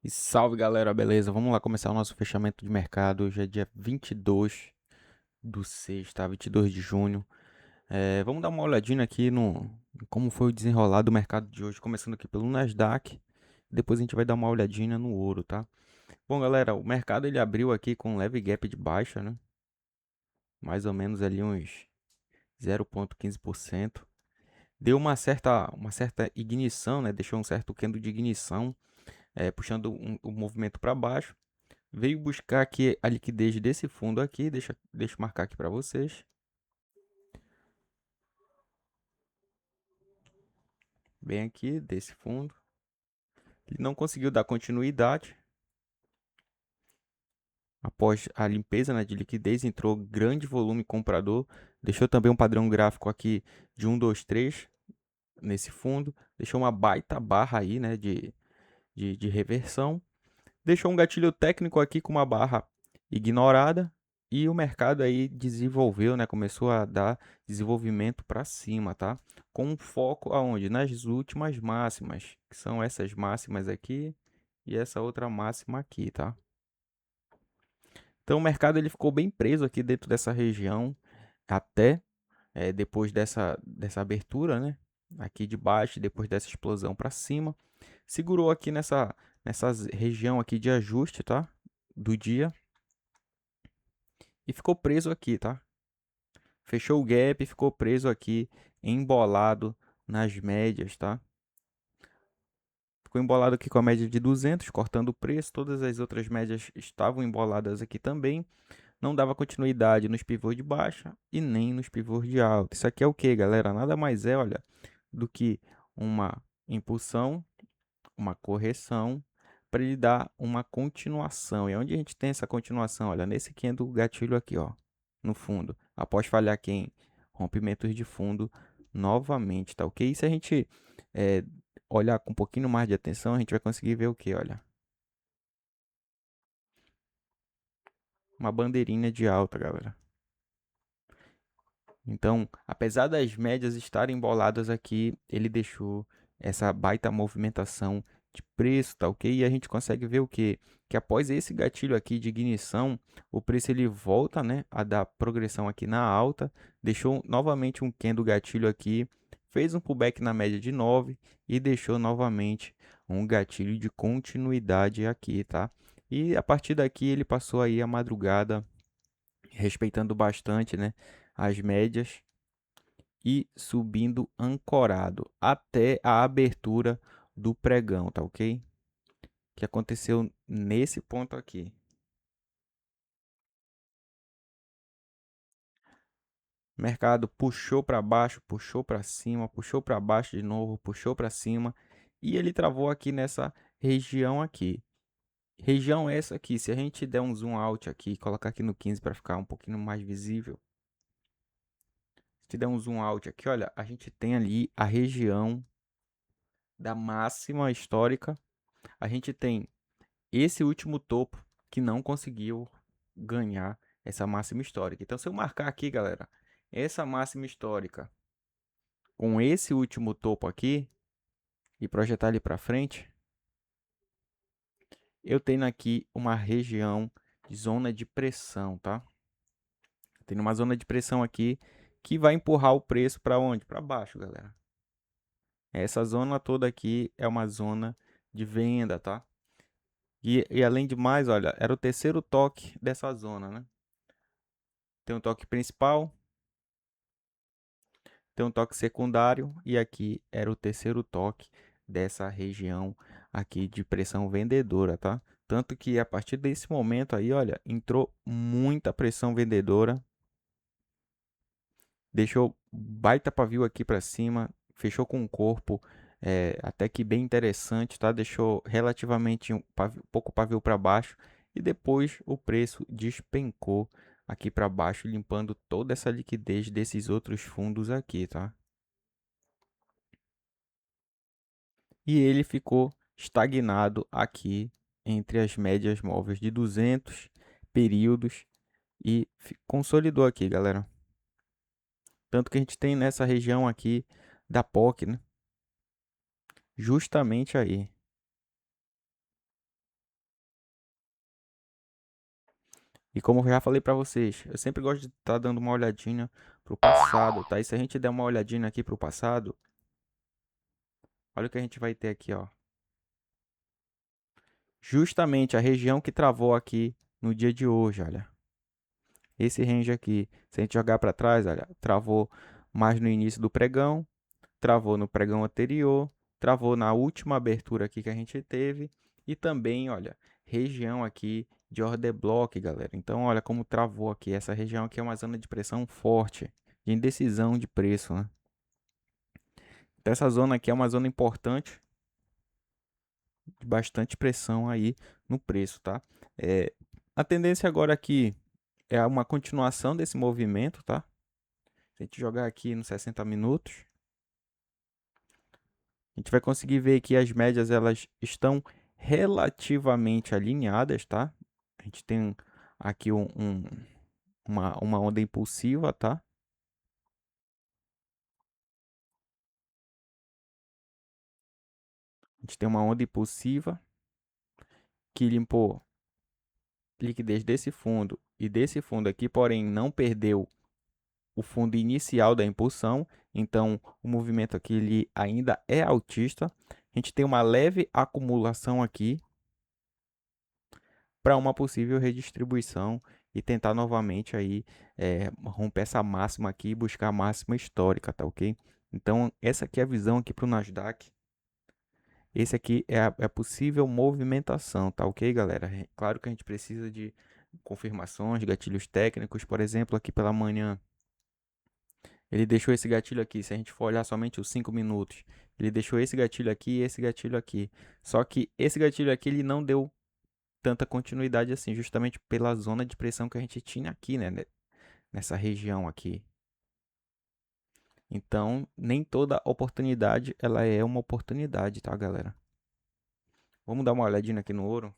E salve galera, beleza? Vamos lá começar o nosso fechamento de mercado. Hoje é dia 22 do 6, tá? 22 de junho. Vamos dar uma olhadinha aqui no em como foi o desenrolar do mercado de hoje, começando aqui pelo Nasdaq. Depois a gente vai dar uma olhadinha no ouro, tá? Bom, galera, o mercado ele abriu aqui com um leve gap de baixa, né? Mais ou menos ali uns 0,15%. Deu uma certa ignição, né? Deixou um certo candle de ignição, puxando o movimento para baixo. Veio buscar aqui a liquidez desse fundo aqui, deixa eu marcar aqui para vocês. Bem aqui desse fundo. Ele não conseguiu dar continuidade. Após a limpeza, né, de liquidez, entrou grande volume comprador. Deixou também um padrão gráfico aqui de 1, 2, 3 nesse fundo. Deixou uma baita barra aí, né, de reversão. Deixou um gatilho técnico aqui com uma barra ignorada e o mercado aí desenvolveu, né? Começou a dar desenvolvimento para cima, tá? Com um foco aonde? Nas últimas máximas, que são essas máximas aqui e essa outra máxima aqui, tá? Então o mercado ele ficou bem preso aqui dentro dessa região até depois dessa abertura, né? Aqui de baixo, depois dessa explosão para cima, segurou aqui nessa região aqui de ajuste, tá? Do dia e ficou preso aqui, tá? Fechou o gap e ficou preso aqui, embolado nas médias, tá? Ficou embolado aqui com a média de 200, cortando o preço. Todas as outras médias estavam emboladas aqui também. Não dava continuidade nos pivôs de baixa e nem nos pivôs de alta. Isso aqui é o que, galera? Nada mais é, olha, do que uma impulsão, uma correção para ele dar uma continuação. E onde a gente tem essa continuação? Olha, nesse candle gatilho aqui, ó, no fundo. Após falhar aqui em rompimentos de fundo novamente, tá ok? E se a gente é, olhar com um pouquinho mais de atenção, a gente vai conseguir ver o que? Olha, uma bandeirinha de alta, galera. Então, apesar das médias estarem emboladas aqui, ele deixou essa baita movimentação de preço, tá ok? E a gente consegue ver o quê? Que após esse gatilho aqui de ignição, o preço ele volta, né, a dar progressão aqui na alta, deixou novamente um candle gatilho aqui, fez um pullback na média de 9 e deixou novamente um gatilho de continuidade aqui, tá? E a partir daqui ele passou aí a madrugada respeitando bastante, né, as médias e subindo ancorado até a abertura do pregão, tá ok? Que aconteceu nesse ponto aqui. Mercado puxou para baixo, puxou para cima, puxou para baixo de novo, puxou para cima e ele travou aqui nessa região aqui. Região essa aqui, se a gente der um zoom out aqui, colocar aqui no 15 para ficar um pouquinho mais visível. Se der um zoom out aqui, olha, a gente tem ali a região da máxima histórica. A gente tem esse último topo que não conseguiu ganhar essa máxima histórica. Então, se eu marcar aqui, galera, essa máxima histórica com esse último topo aqui e projetar ele para frente, eu tenho aqui uma região de zona de pressão, tá? Tem uma zona de pressão aqui que vai empurrar o preço para onde? Para baixo, galera. Essa zona toda aqui é uma zona de venda, tá? E além de mais, olha, era o terceiro toque dessa zona, né? Tem um toque principal, tem um toque secundário e aqui era o terceiro toque dessa região aqui de pressão vendedora, tá? Tanto que a partir desse momento aí, olha, entrou muita pressão vendedora, deixou baita pavio aqui para cima, fechou com um corpo até que bem interessante, tá? Deixou relativamente pouco pavio para baixo e depois o preço despencou aqui para baixo, limpando toda essa liquidez desses outros fundos aqui, tá? E ele ficou estagnado aqui entre as médias móveis de 200 períodos e consolidou aqui, galera. Tanto que a gente tem nessa região aqui da POC, né? Justamente aí. E como eu já falei para vocês, eu sempre gosto de estar dando uma olhadinha pro passado, tá? E se a gente der uma olhadinha aqui pro passado, olha o que a gente vai ter aqui, ó. Justamente a região que travou aqui no dia de hoje, olha. Esse range aqui, se a gente jogar para trás, olha, travou mais no início do pregão, travou no pregão anterior, travou na última abertura aqui que a gente teve e também, olha, região aqui de order block, galera. Então, olha como travou aqui. Essa região aqui é uma zona de pressão forte, de indecisão de preço, né? Então, essa zona aqui é uma zona importante, de bastante pressão aí no preço, tá? A tendência agora aqui é uma continuação desse movimento, tá? Se a gente jogar aqui nos 60 minutos, a gente vai conseguir ver que as médias elas estão relativamente alinhadas, tá? A gente tem aqui uma onda impulsiva, tá? A gente tem uma onda impulsiva que limpou liquidez desse fundo e desse fundo aqui, porém não perdeu o fundo inicial da impulsão, então o movimento aqui ele ainda é altista. A gente tem uma leve acumulação aqui para uma possível redistribuição e tentar novamente aí romper essa máxima aqui e buscar a máxima histórica, tá ok? Então essa aqui é a visão aqui para o Nasdaq. Esse aqui é a possível movimentação, tá ok, galera? Claro que a gente precisa de confirmações, gatilhos técnicos, por exemplo, aqui pela manhã. Ele deixou esse gatilho aqui, se a gente for olhar somente os 5 minutos, ele deixou esse gatilho aqui e esse gatilho aqui. Só que esse gatilho aqui ele não deu tanta continuidade assim, justamente pela zona de pressão que a gente tinha aqui, né, nessa região aqui. Então, nem toda oportunidade ela é uma oportunidade, tá, galera? Vamos dar uma olhadinha aqui no ouro.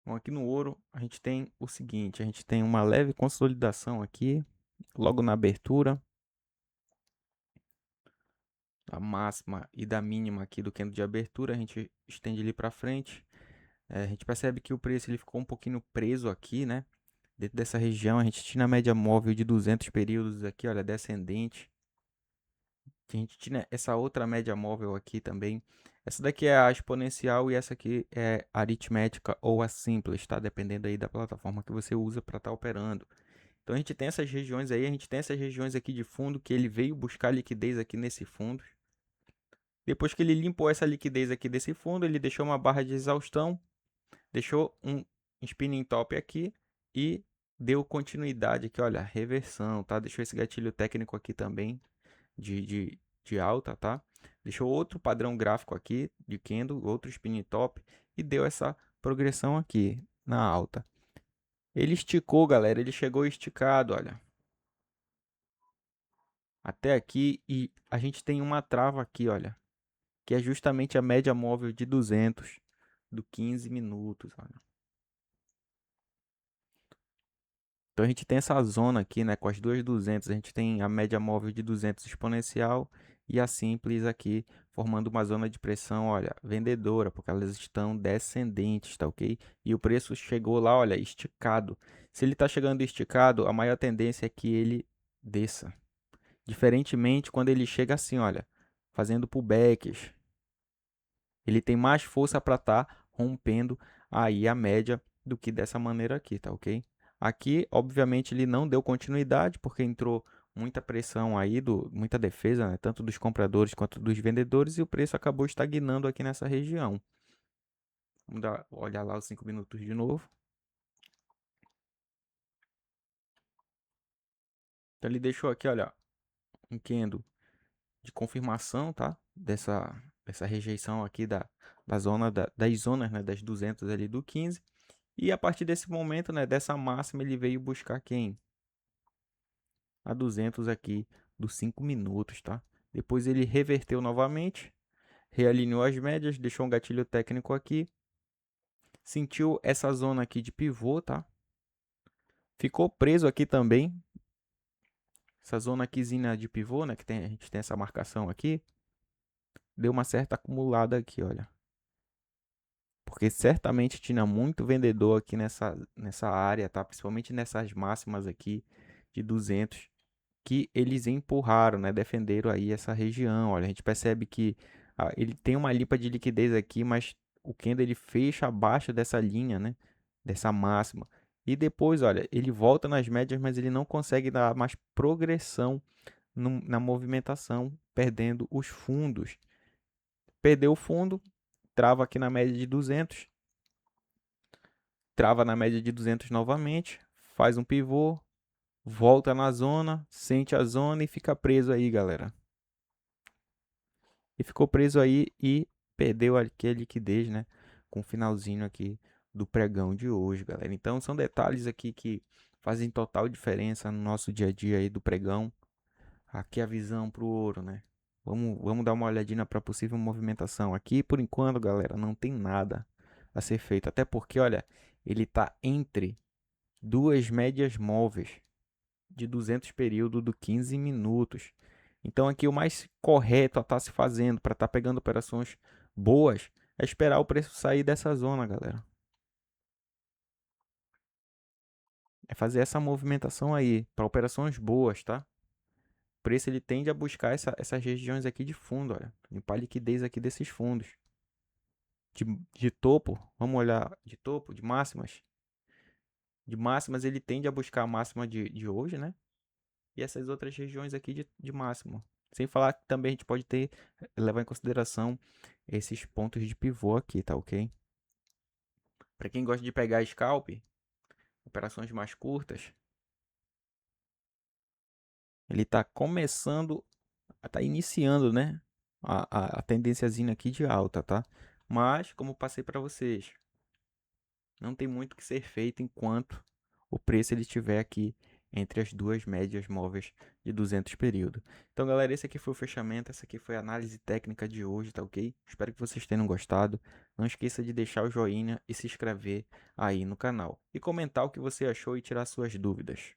Bom, aqui no ouro a gente tem o seguinte, a gente tem uma leve consolidação aqui, logo na abertura, da máxima e da mínima aqui do candle de abertura, a gente estende ali para frente. A gente percebe que o preço ele ficou um pouquinho preso aqui, né? Dentro dessa região, a gente tinha a média móvel de 200 períodos aqui, olha, descendente. A gente tinha essa outra média móvel aqui também. Essa daqui é a exponencial e essa aqui é a aritmética ou a simples, tá? Dependendo aí da plataforma que você usa para estar operando. Então a gente tem essas regiões aí, a gente tem essas regiões aqui de fundo que ele veio buscar liquidez aqui nesse fundo. Depois que ele limpou essa liquidez aqui desse fundo, ele deixou uma barra de exaustão, deixou um spinning top aqui e deu continuidade aqui, olha, reversão, tá? Deixou esse gatilho técnico aqui também de alta, tá? Deixou outro padrão gráfico aqui de candle, outro spinning top e deu essa progressão aqui na alta. Ele esticou, galera, ele chegou esticado, olha. Até aqui e a gente tem uma trava aqui, olha, que é justamente a média móvel de 200 do 15 minutos, olha. Então a gente tem essa zona aqui, né, com as duas 200, a gente tem a média móvel de 200 exponencial e a simples aqui, formando uma zona de pressão, olha, vendedora, porque elas estão descendentes, tá ok? E o preço chegou lá, olha, esticado. Se ele está chegando esticado, a maior tendência é que ele desça. Diferentemente quando ele chega assim, olha, fazendo pullbacks, ele tem mais força para estar rompendo aí a média do que dessa maneira aqui, tá ok? Aqui, obviamente, ele não deu continuidade porque entrou muita pressão aí, muita defesa, né? Tanto dos compradores quanto dos vendedores, e o preço acabou estagnando aqui nessa região. Vamos olhar lá os 5 minutos de novo. Então ele deixou aqui, olha, um candle de confirmação, tá? Dessa rejeição aqui da zona, das zonas, né? Das 200 ali do 15. E a partir desse momento, né? Dessa máxima, ele veio buscar quem? A 200 aqui dos 5 minutos, tá? Depois ele reverteu novamente, realinhou as médias, deixou um gatilho técnico aqui, sentiu essa zona aqui de pivô, tá? Ficou preso aqui também, essa zona aquizinha de pivô, né? Que a gente tem essa marcação aqui, deu uma certa acumulada aqui, olha. porque certamente tinha muito vendedor aqui nessa área, tá? Principalmente nessas máximas aqui de 200 que eles empurraram, né? Defenderam aí essa região. Olha, a gente percebe que ele tem uma limpa de liquidez aqui, mas o candle ele fecha abaixo dessa linha, né? Dessa máxima. E depois, olha, ele volta nas médias, mas ele não consegue dar mais progressão na movimentação, perdendo os fundos. Perdeu o fundo, trava aqui na média de 200, trava na média de 200 novamente, faz um pivô, volta na zona, sente a zona e fica preso aí, galera. E ficou preso aí e perdeu aqui a liquidez, né? Com o finalzinho aqui do pregão de hoje, galera. Então são detalhes aqui que fazem total diferença no nosso dia a dia aí do pregão. Aqui a visão pro ouro, né? Vamos dar uma olhadinha para possível movimentação. Aqui, por enquanto, galera, não tem nada a ser feito. Até porque, olha, ele está entre duas médias móveis de 200 período do 15 minutos. Então aqui o mais correto a estar se fazendo para estar pegando operações boas é esperar o preço sair dessa zona, galera. É fazer essa movimentação aí para operações boas, tá? O preço ele tende a buscar essas regiões aqui de fundo, olha. Limpar a liquidez aqui desses fundos. De topo, vamos olhar de topo, de máximas. De máximas ele tende a buscar a máxima de hoje, né? E essas outras regiões aqui de máximo. Sem falar que também a gente pode levar em consideração esses pontos de pivô aqui, tá ok? Para quem gosta de pegar scalp, operações mais curtas, ele está começando, está iniciando, né? A tendênciazinha aqui de alta, tá? Mas, como passei para vocês, não tem muito que ser feito enquanto o preço ele estiver aqui entre as duas médias móveis de 200 período. Então, galera, esse aqui foi o fechamento, essa aqui foi a análise técnica de hoje, tá ok? Espero que vocês tenham gostado. Não esqueça de deixar o joinha e se inscrever aí no canal. E comentar o que você achou e tirar suas dúvidas.